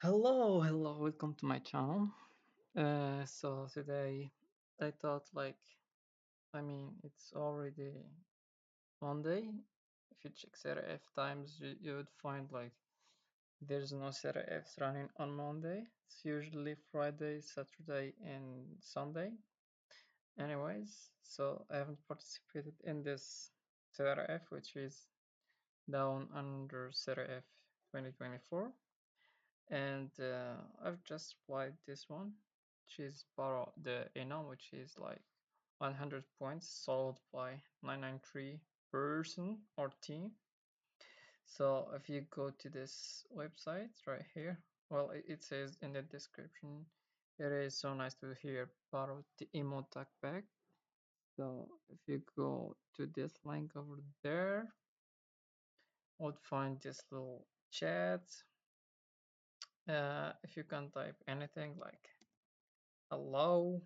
Hello, welcome to my channel. So today I thought it's already Monday. If you check F times, you would find there's no Fs running on Monday. It's usually Friday, Saturday, and Sunday. Anyways, so I haven't participated in this F, which is Down Under F 2024. And I've just applied this one, which is Parrot the which is like 100 points sold by 993 person or team. So if you go to this website right here, well, it says in the description, it is so nice to hear Parrot the emote back. So if you go to this link over there, would find this little chat. If you can type anything like hello.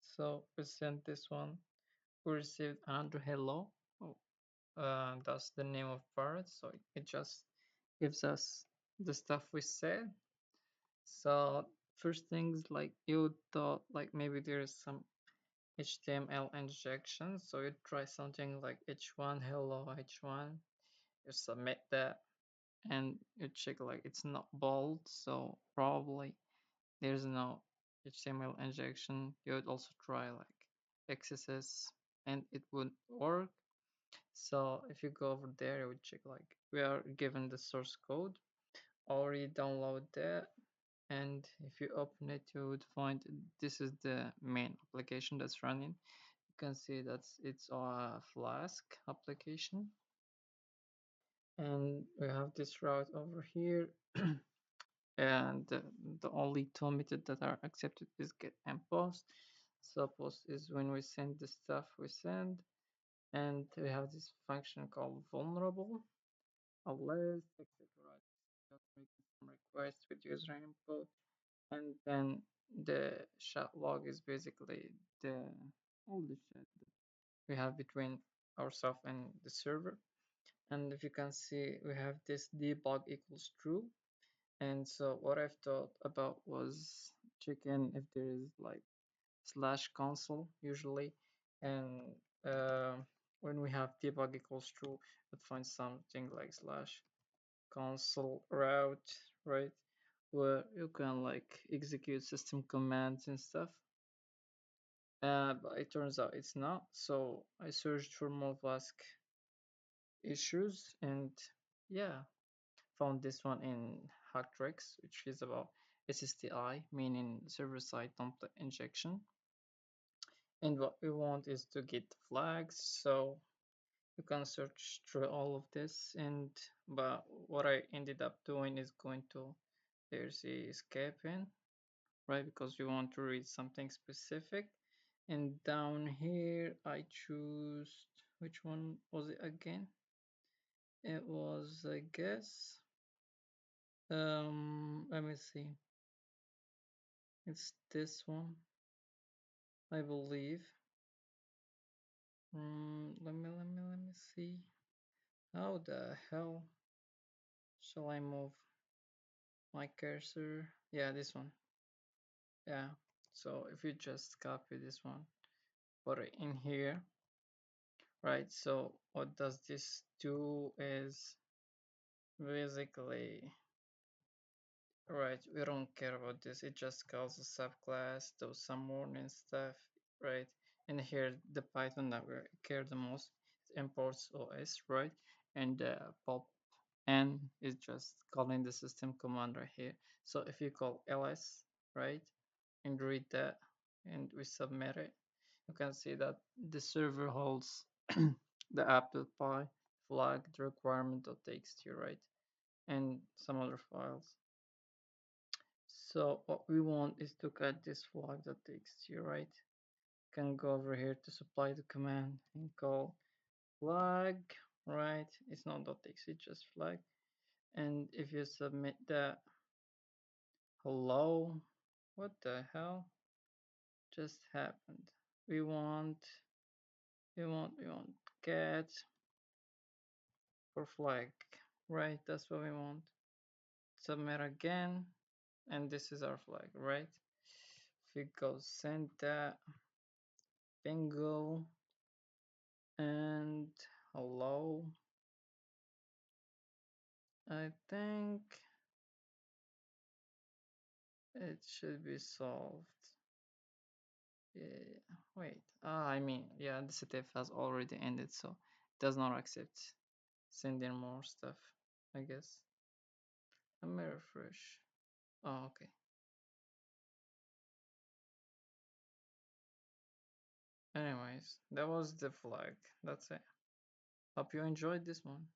So we sent this one. We received another hello. Oh, that's the name of Parrot. So it just gives us the stuff we said. So first things like you thought like maybe there is some HTML injection. So you try something like h1 hello h1. You submit that and you check like it's not bold. So probably there's no HTML injection. You would also try like XSS and it would work. So if you go over there, you would check like we are given the source code, already download that, and if you open it, you would find this is the main application that's running. You can see that it's a Flask application, and we have this route over here. And the only two methods that are accepted is get and post. So post is when we send the stuff we send, and we have this function called vulnerable, a list, etc. Just making some requests with user input, and then the chat log is basically the all the chat that we have between ourselves and the server. And if you can see, we have this debug equals true. And so what I've thought about was checking if there is like slash console usually, and uh, when we have debug equals true, it finds something like slash console route, right, where you can like execute system commands and stuff. But it turns out it's not. So I searched for more Flask issues, and yeah, found this one in Hacktricks, which is about SSTI, meaning server-side template injection. And what we want is to get flags. So you can search through all of this, and but what I ended up doing is going to there's a escaping, right, because you want to read something specific. And down here I choose, which one was it again? It was, I guess, let me see, it's this one, I believe. Let me see, how the hell shall I move my cursor? Yeah, this one. Yeah, so if you just copy this one, put it in here, right? So what does this do is basically, right, we don't care about this, it just calls a subclass, does some warning stuff, right? And here the Python that we care the most imports OS, right? And pop n is just calling the system command right here. So if you call ls, right, and read that, and we submit it, you can see that the server holds the app.py flag, the requirement.txt, right, and some other files. So what we want is to get this flag.txt, right? Can go over here to supply the command and call flag, right? It's not .txt, just flag. And if you submit that, hello, what the hell just happened? We want get for flag, right? That's what we want. Submit again. and this is our flag, right? If we go Santa, bingo, and hello, I think it should be solved. Yeah, wait. I mean, yeah, the CTF has already ended, so it does not accept sending more stuff, I guess. Let me refresh. Oh, okay. Anyways, that was the flag. That's it. Hope you enjoyed this one.